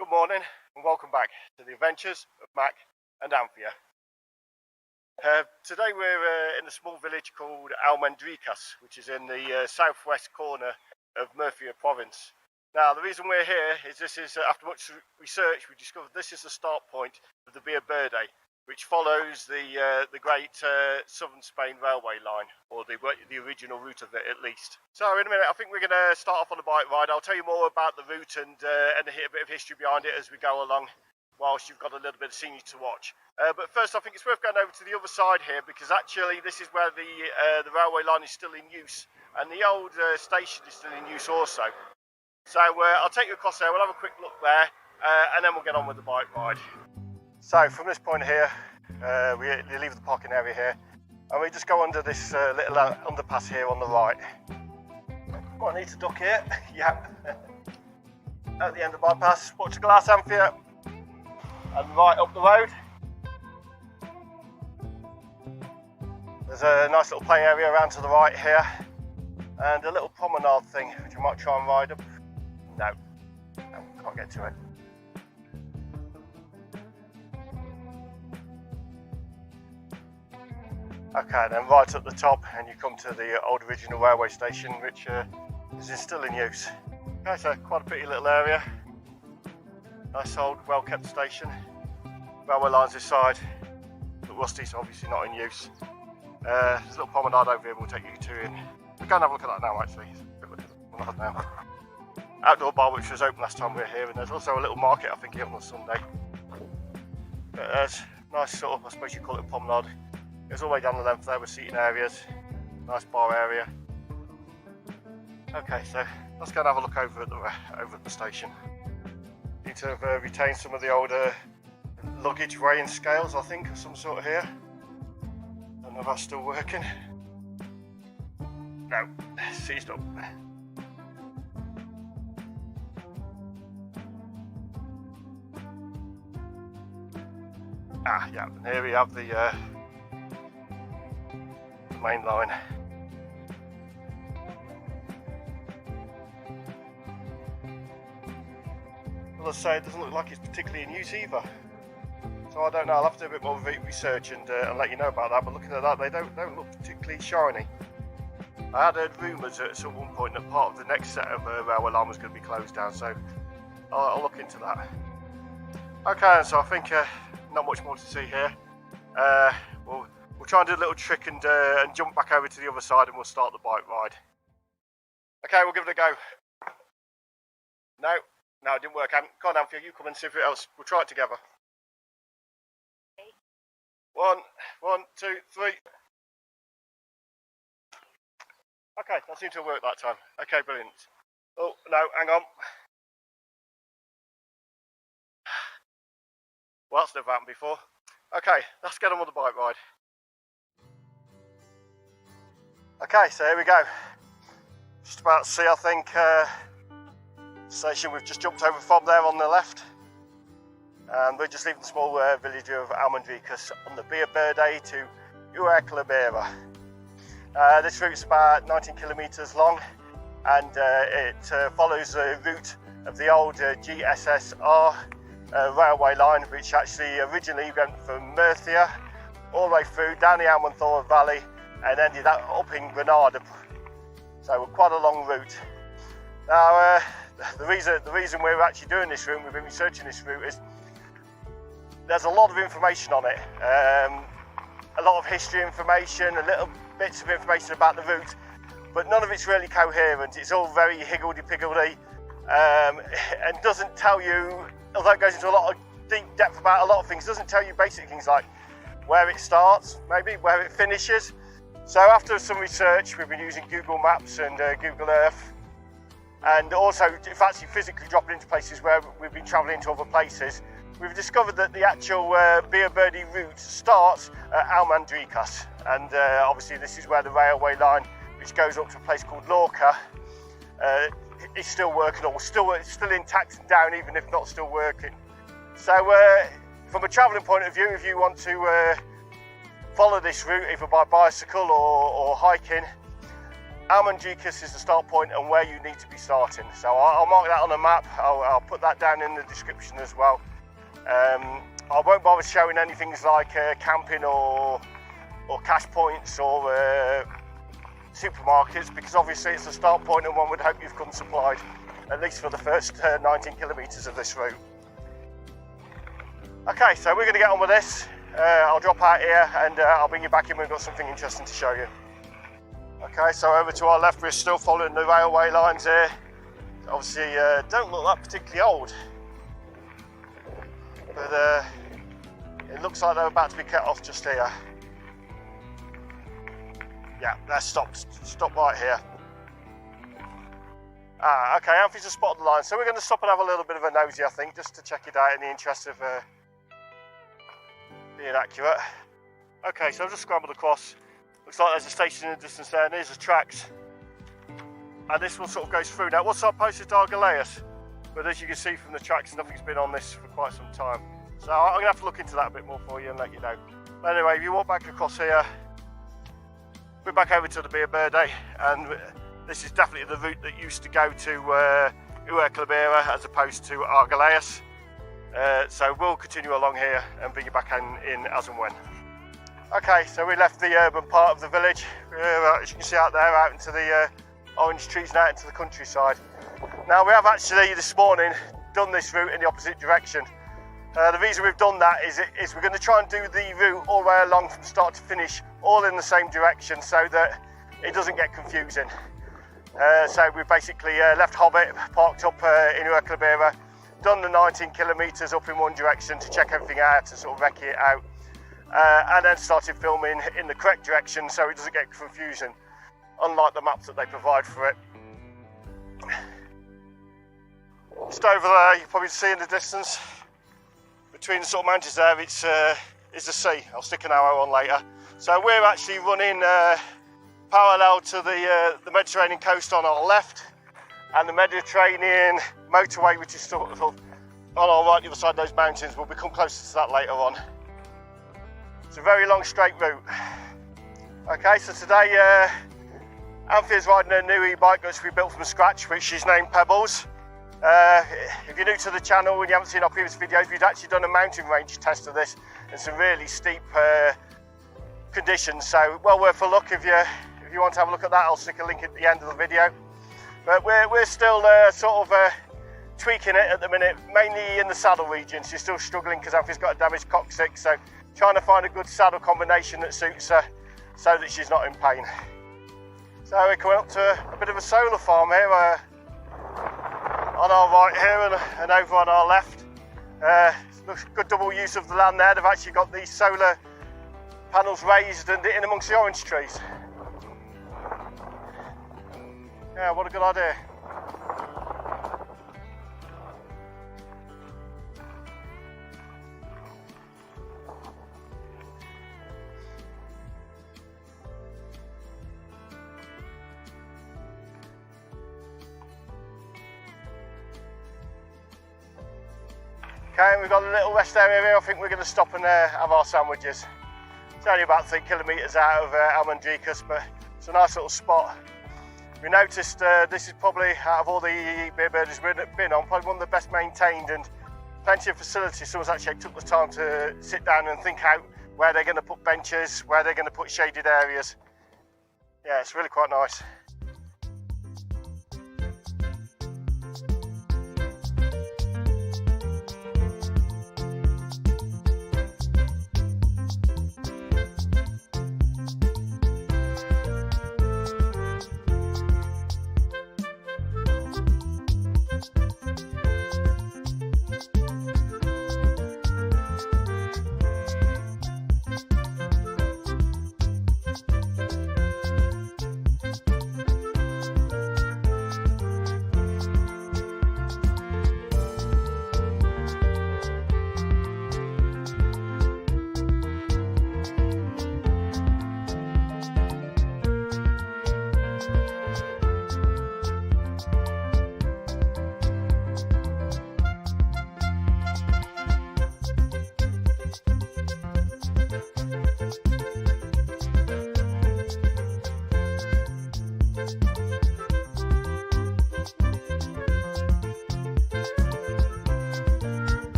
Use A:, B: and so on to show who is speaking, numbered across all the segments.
A: Good morning and welcome back to the adventures of Mac and Anthea. Today we're in a small village called Almendricas, which is in the southwest corner of Murcia province. Now the reason we're here is after much research we discovered this is the start point of the Via Verde, which follows the great southern Spain railway line, or the original route of it at least. So in a minute I think we're going to start off on a bike ride. I'll tell you more about the route and a bit of history behind it as we go along, whilst you've got a little bit of scenery to watch. But first I think it's worth going over to the other side here, because actually this is where the railway line is still in use, and the old station is still in use also. So I'll take you across there, we'll have a quick look there, and then we'll get on with the bike ride. So from this point here, we leave the parking area here, and we just go under this little underpass here on the right. Might need to duck here. Yep. At the end of the bypass, watch the glass, Anthea, and right up the road. There's a nice little play area around to the right here, and a little promenade thing which I might try and ride up. No, can't get to it. Okay, then right at the top and you come to the old original railway station, which is still in use. Okay, so quite a pretty little area. Nice old, well kept station. Railway lines this side, but rusty, so obviously not in use. There's a little promenade over here we'll take you to in. We'll go and have a look at that now actually. Look at the promenade now. Outdoor bar which was open last time we were here, and there's also a little market I think here on a Sunday. But there's nice sort of, I suppose you call it a promenade. Goes all the way down the length there with seating areas, nice bar area. Okay, so let's go and have a look over at the station. Need to have retained some of the older luggage weighing scales, I think, of some sort here. Don't know if that's still working. No, seized up. Yeah, and here we have the main line. Well, I say it doesn't look like it's particularly in use either. So I don't know. I'll have to do a bit more research and let you know about that. But looking at that, they don't look particularly shiny. I had heard rumours at some point that part of the next set of railway line was going to be closed down. So I'll look into that. Okay, so I think not much more to see here. We'll try and do a little trick and jump back over to the other side, and we'll start the bike ride. Okay, we'll give it a go. No, it didn't work. Come on, Anthea, you come and see if it else. We'll try it together. Okay. One, two, three. Okay, that seemed to have worked that time. Okay, brilliant. Oh, no, hang on. Well, that's never happened before. Okay, let's get on with the bike ride. Okay, so here we go. Just about to see, I think, station we've just jumped over from there on the left. And we're just leaving the small village of Almendricas on the Via Verde to Muelle. This route's about 19 kilometres long, and it follows the route of the old GSSR railway line, which actually originally went from Murcia all the way through down the Almanzora Valley and ended up in Granada. So quite a long route. Now the reason we're actually doing this route, we've been researching this route, is there's a lot of information on it. A lot of history information, a little bits of information about the route, but none of it's really coherent. It's all very higgledy-piggledy and doesn't tell you, although it goes into a lot of deep depth about a lot of things, doesn't tell you basic things like where it starts, maybe where it finishes. So after some research, we've been using Google Maps and Google Earth, and also actually physically dropping into places where we've been travelling to other places. We've discovered that the actual Via Verde route starts at Almendricas, and obviously this is where the railway line, which goes up to a place called Lorca, is still working, or still intact and down, even if not still working. So from a travelling point of view, if you want to follow this route either by bicycle or hiking, Almondjikas is the start point and where you need to be starting. So I'll mark that on a map. I'll put that down in the description as well. I won't bother showing anything like camping or cash points or supermarkets, because obviously it's a start point and one would hope you've come supplied, at least for the first 19 kilometres of this route. Okay, so we're going to get on with this. I'll drop out here and I'll bring you back in when we've got something interesting to show you. Okay, so over to our left, we're still following the railway lines here. Obviously don't look that particularly old, but it looks like they're about to be cut off just here. Yeah, they're stopped right here. Okay, Anfi's just spotted the line, so we're going to stop and have a little bit of a nosy, I think, just to check it out in the interest of being accurate. Okay, so I've just scrambled across. Looks like there's a station in the distance there, and here's the tracks. And this one sort of goes through. Now, what's our post is Argaleus, but as you can see from the tracks, nothing's been on this for quite some time. So I'm going to have to look into that a bit more for you and let you know. But anyway, if you walk back across here, we're back over to the Beer Verde, and this is definitely the route that used to go to Muelle as opposed to Argaleus. So we'll continue along here and bring you back in as and when. Okay, so we left the urban part of the village. As you can see out there, out into the orange trees and out into the countryside. Now we have actually this morning done this route in the opposite direction. The reason we've done that is we're going to try and do the route all the way along from start to finish, all in the same direction, so that it doesn't get confusing. So we basically left Hobbit, parked up in Muelle, done the 19 kilometres up in one direction to check everything out and sort of recce it out, and then started filming in the correct direction so it doesn't get confusing, unlike the maps that they provide for it. Just over there, you can probably see in the distance, between the sort of mountains there, is the sea. I'll stick an arrow on later. So we're actually running parallel to the Mediterranean coast on our left, and the Mediterranean motorway, which is sort of on our right, the other side of those mountains. We'll become closer to that later on. It's a very long straight route. Okay, so today Anfi is riding a new e-bike which we built from scratch, which she's named Pebbles. If you're new to the channel and you haven't seen our previous videos, we've actually done a mountain range test of this in some really steep conditions, so well worth a look. If you want to have a look at that, I'll stick a link at the end of the video. But we're still sort of tweaking it at the minute, mainly in the saddle region. She's still struggling because Anfi's got a damaged coccyx, so trying to find a good saddle combination that suits her so that she's not in pain. So we're coming up to a bit of a solar farm here, on our right here and over on our left. Good double use of the land there. They've actually got these solar panels raised and in amongst the orange trees. Yeah, what a good idea. Okay, and we've got a little rest area here. I think we're going to stop and have our sandwiches. It's only about 3 kilometres out of Almondjikas, but it's a nice little spot. We noticed this is probably, out of all the beer birdies we've been on, probably one of the best maintained, and plenty of facilities. Someone's actually took the time to sit down and think out where they're going to put benches, where they're going to put shaded areas. Yeah, it's really quite nice.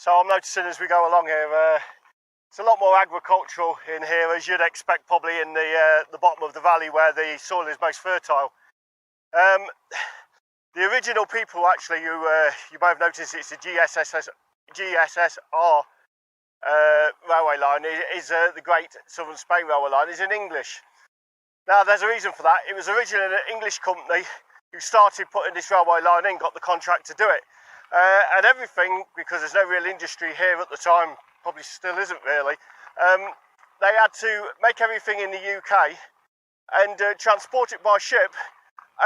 A: So I'm noticing as we go along here, it's a lot more agricultural in here, as you'd expect probably in the bottom of the valley where the soil is most fertile. The original people, actually, you may have noticed, it's the GSSR railway line, is the Great Southern Spain Railway Line, is in English. Now there's a reason for that. It was originally an English company who started putting this railway line in, got the contract to do it. And everything, because there's no real industry here at the time, probably still isn't really, they had to make everything in the UK and transport it by ship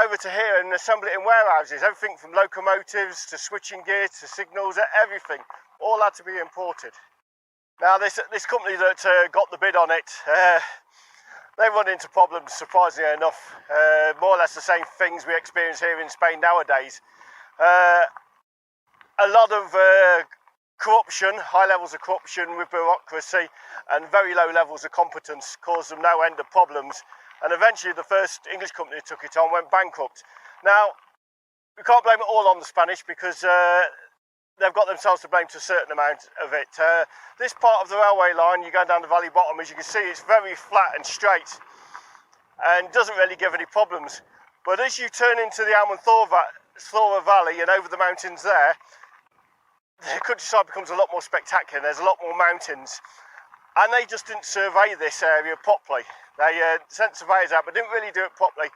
A: over to here and assemble it in warehouses. Everything from locomotives to switching gear to signals, everything, all had to be imported. Now this company that got the bid on it, they run into problems, surprisingly enough, more or less the same things we experience here in Spain nowadays. A lot of corruption, high levels of corruption with bureaucracy and very low levels of competence caused them no end of problems. And eventually the first English company that took it on went bankrupt. Now, we can't blame it all on the Spanish because they've got themselves to blame to a certain amount of it. This part of the railway line, you're going down the valley bottom, as you can see, it's very flat and straight and doesn't really give any problems. But as you turn into the Almanzora Valley and over the mountains there, the countryside becomes a lot more spectacular. There's a lot more mountains. And they just didn't survey this area properly. They sent surveyors out, but didn't really do it properly.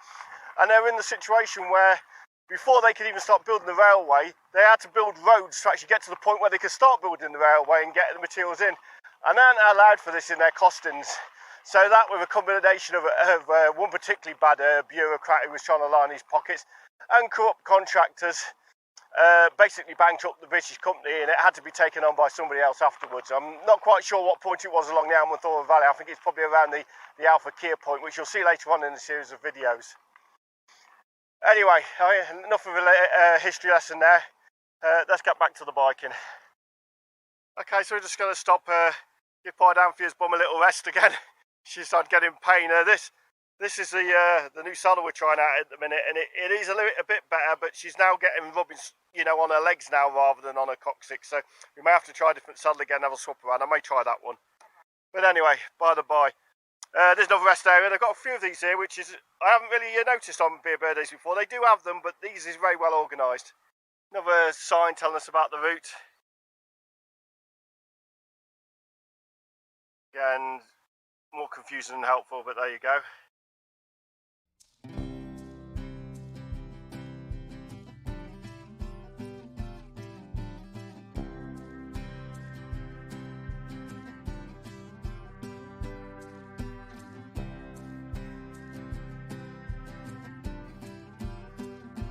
A: And they're in the situation where, before they could even start building the railway, they had to build roads to actually get to the point where they could start building the railway and get the materials in. And they aren't allowed for this in their costings. So that, with a combination of one particularly bad bureaucrat who was trying to line his pockets, and corrupt contractors, basically bankrupt the British company, and it had to be taken on by somebody else afterwards. I'm not quite sure what point it was along the Almanzora Valley. I think it's probably around the Alpha Kia point, which you'll see later on in the series of videos. Anyway, enough of a history lesson there. Let's get back to the biking. Okay, so we're just going to stop, give Poor Anthea's bum a little rest again. She started getting pain. This is the new saddle we're trying out at the minute, and it is a bit better, but she's now getting rubbing, on her legs now rather than on her coccyx. So we may have to try a different saddle again, have a swap around. I may try that one. But anyway, by the by, there's another rest area. They've got a few of these here, which is I haven't really noticed on beer birdies before. They do have them, but these is very well organised. Another sign telling us about the route. Again, more confusing than helpful, but there you go.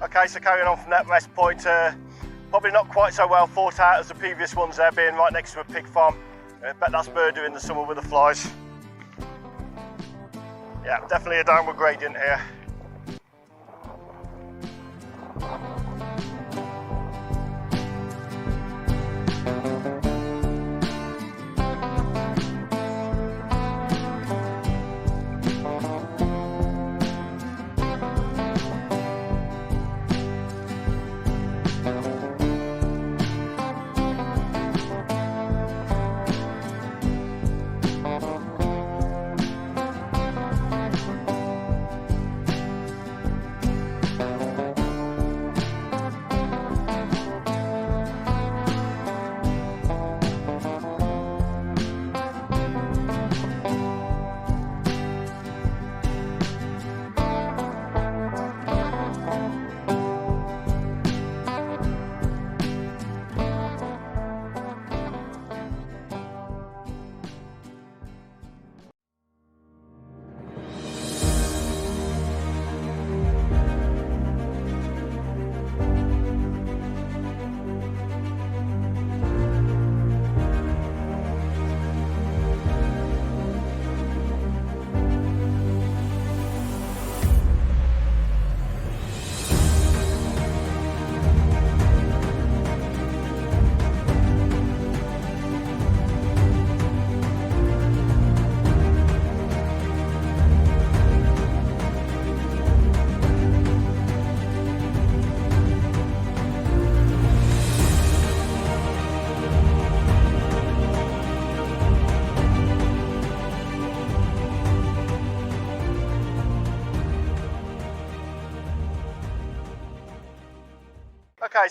A: Okay, so carrying on from that rest point, probably not quite so well thought out as the previous ones there, being right next to a pig farm. I bet that's murder in the summer with the flies. Yeah, definitely a downward gradient here.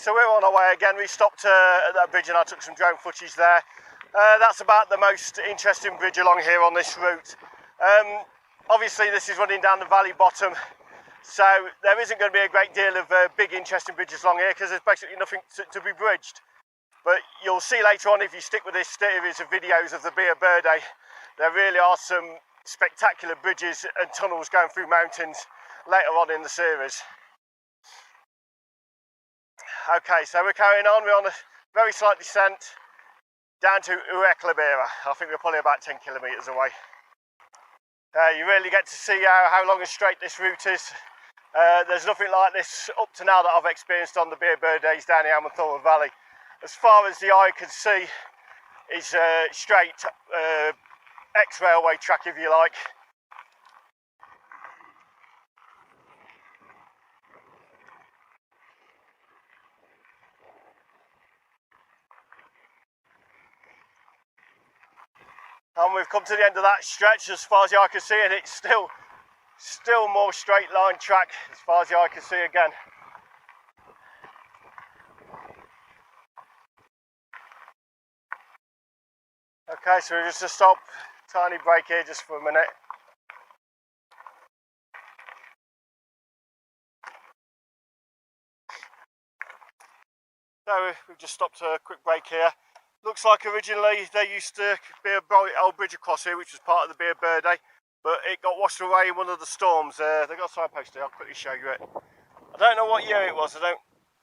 A: so we're on our way again. We stopped at that bridge and I took some drone footage there. That's about the most interesting bridge along here on this route. Obviously this is running down the valley bottom, so there isn't going to be a great deal of big interesting bridges along here because there's basically nothing to be bridged. But you'll see later on, if you stick with this series of videos of the Beer Birthday, there really are some spectacular bridges and tunnels going through mountains later on in the series. Okay, so we're carrying on. We're on a very slight descent down to Muelle. I think we're probably about 10 kilometres away. You really get to see how long and straight this route is. There's nothing like this up to now that I've experienced on the Beer Birthdays down the Amanthora Valley. As far as the eye can see is straight ex-railway track, if you like. And we've come to the end of that stretch. As far as the eye can see, and it's still more straight line track as far as the eye can see again. Okay, so we're just to stop, tiny break here just for a minute. So we've just stopped a quick break here. Looks like originally there used to be a old bridge across here which was part of the Beer Birthday, but it got washed away in one of the storms. They've got a signpost here, I'll quickly show you it. I don't know what year it was,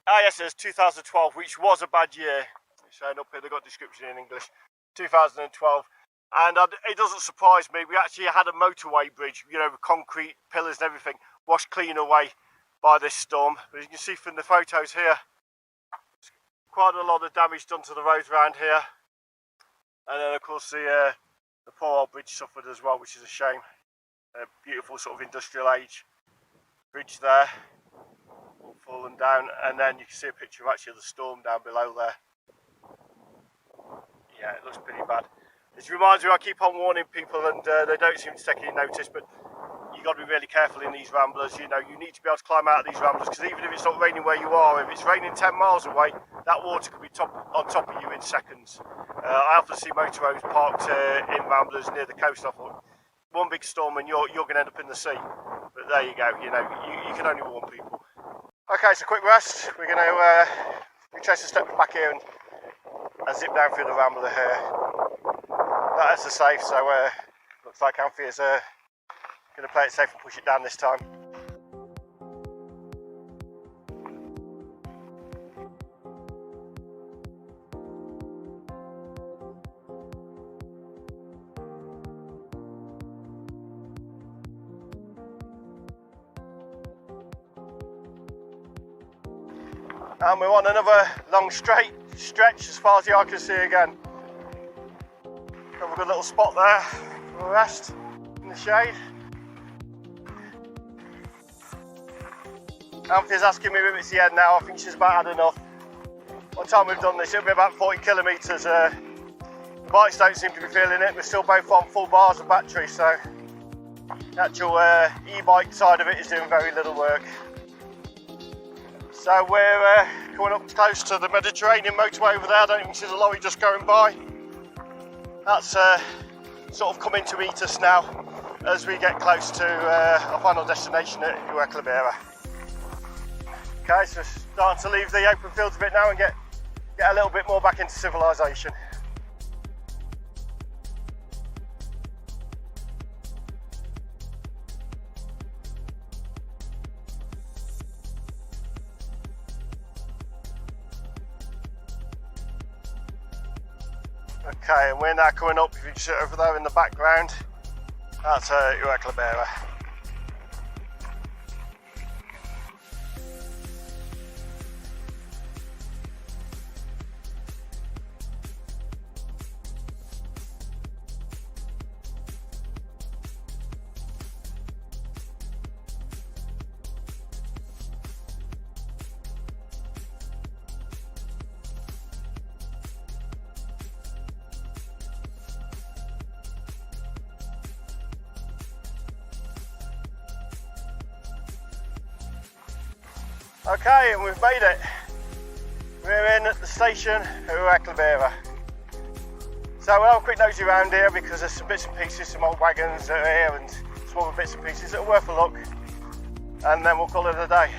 A: yes, it was 2012, which was a bad year. It's showing up here, they've got a description in English. 2012, and it doesn't surprise me. We actually had a motorway bridge, you know, with concrete pillars and everything, washed clean away by this storm. But you can see from the photos here, quite a lot of damage done to the roads around here, and then of course the poor old bridge suffered as well, which is a shame. A beautiful sort of industrial age bridge there, all fallen down, and then you can see a picture of actually the storm down below there. Yeah, it looks pretty bad. It reminds me, I keep on warning people and they don't seem to take any notice, but you've got to be really careful in these ramblers. You know, you need to be able to climb out of these ramblers, because even if it's not raining where you are, if it's raining 10 miles away, that water could be on top of you in seconds. I often see motorhomes parked in ramblers near the coast. I thought, one big storm and you're going to end up in the sea. But there you go, you know, you can only warn people. Okay, so quick rest. We're going to retrace the steps back here and zip down through the rambler here. That is the safe, so looks like Amphia's going to play it safe and push it down this time. And we're on another long straight stretch as far as the eye can see again. Got a good little spot there for a rest in the shade. Anthea's asking me if it's the end now. I think she's about had enough. By the time we've done this, it'll be about 40 kilometres. The bikes don't seem to be feeling it. We're still both on full bars of battery, so the actual e-bike side of it is doing very little work. So we're coming up close to the Mediterranean motorway over there. I don't even see the lorry just going by. That's sort of coming to meet us now as we get close to our final destination at Muelle. Okay, so starting to leave the open fields a bit now and get a little bit more back into civilization. Okay, and we're now coming up, if you can see over there in the background, that's Muelle. Okay, and we've made it. We're in at the station at Muelle. So we'll have a quick nosy around here because there's some bits and pieces, some old wagons that are here and some other bits and pieces that are worth a look. And then we'll call it a day.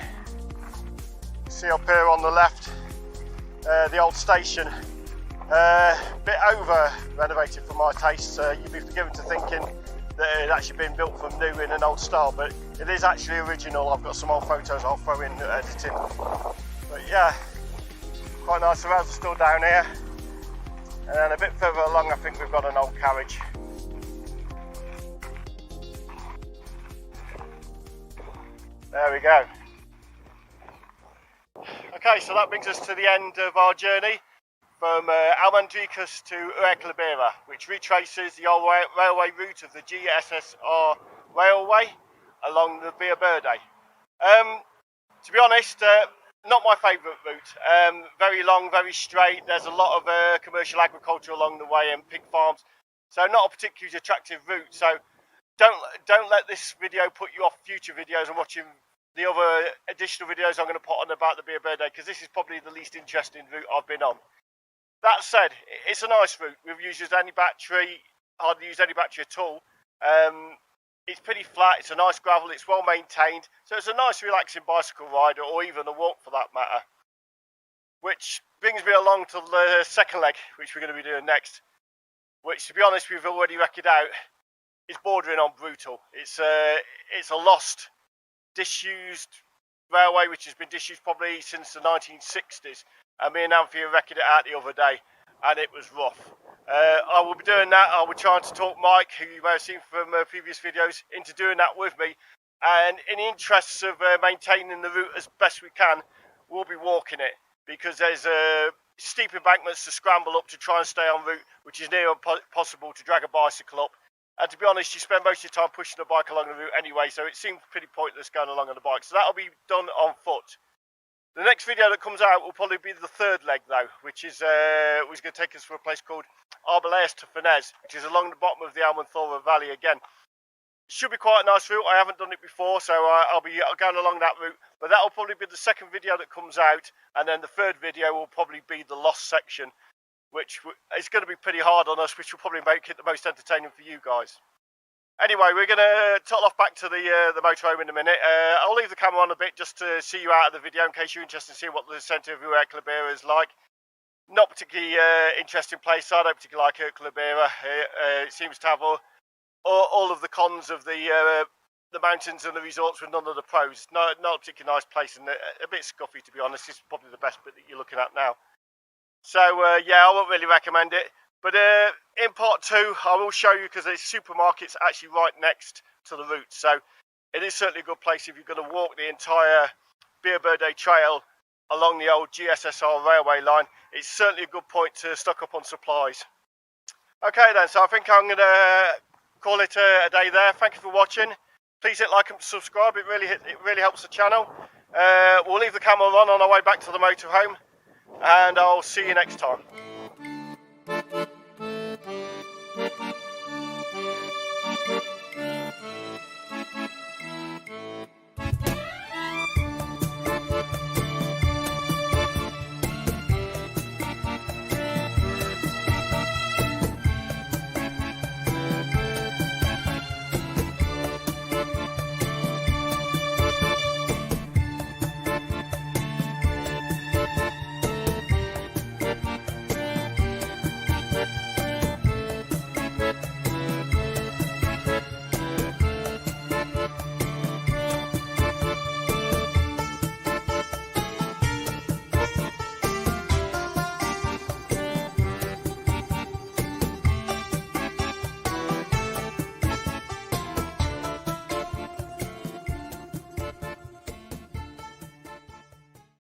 A: See up here on the left, the old station. Bit over renovated for my taste. You'd be forgiven to thinking that it had actually been built from new in an old style, but it is actually original. I've got some old photos I'll throw in editing. But yeah, quite nice. The rails are still down here. And then a bit further along I think we've got an old carriage. There we go. Okay, so that brings us to the end of our journey from Almandricus to Muelle, which retraces the old railway route of the GSSR railway along the Via Verde. To be honest, not my favourite route. Very long, very straight. There's a lot of commercial agriculture along the way and pig farms, so not a particularly attractive route. So don't let this video put you off future videos and watching the other additional videos I'm going to put on about the Via Verde, because this is probably the least interesting route I've been on. That said, it's a nice route. We've used any battery, hardly used any battery at all. It's pretty flat, it's a nice gravel, it's well maintained, so it's a nice relaxing bicycle ride, or even a walk for that matter. Which brings me along to the second leg, which we're going to be doing next, which, to be honest, we've already reckoned out, is bordering on brutal. It's a lost, disused railway, which has been disused probably since the 1960s. And me and Anthony reckoned it out the other day, and it was rough. I will be doing that. I will try to talk Mike, who you may have seen from previous videos, into doing that with me. And in the interests of maintaining the route as best we can, we'll be walking it, because there's steep embankments to scramble up to try and stay en route, which is near impossible to drag a bicycle up. And to be honest, you spend most of your time pushing the bike along the route anyway, so it seems pretty pointless going along on the bike. So that'll be done on foot. The next video that comes out will probably be the third leg though, which is going to take us to a place called Arbaleas to Furnez, which is along the bottom of the Almanthora Valley again. It should be quite a nice route. I haven't done it before, so I'll be going along that route. But that will probably be the second video that comes out, and then the third video will probably be the lost section, which is going to be pretty hard on us, which will probably make it the most entertaining for you guys. Anyway, we're going to toddle off back to the motorhome in a minute. I'll leave the camera on a bit just to see you out of the video in case you're interested in seeing what the centre of Muelle is like. Not particularly interesting place. I don't particularly like Muelle. It seems to have all of the cons of the mountains and the resorts with none of the pros. Not a particularly nice place, and a bit scuffy, to be honest. It's probably the best bit that you're looking at now. So yeah, I won't really recommend it. But in part two, I will show you, because there's supermarkets actually right next to the route. So it is certainly a good place if you're going to walk the entire Via Verde trail along the old GSSR railway line. It's certainly a good point to stock up on supplies. Okay then, so I think I'm going to call it a day there. Thank you for watching. Please hit like and subscribe. It really helps the channel. We'll leave the camera on our way back to the motorhome, and I'll see you next time.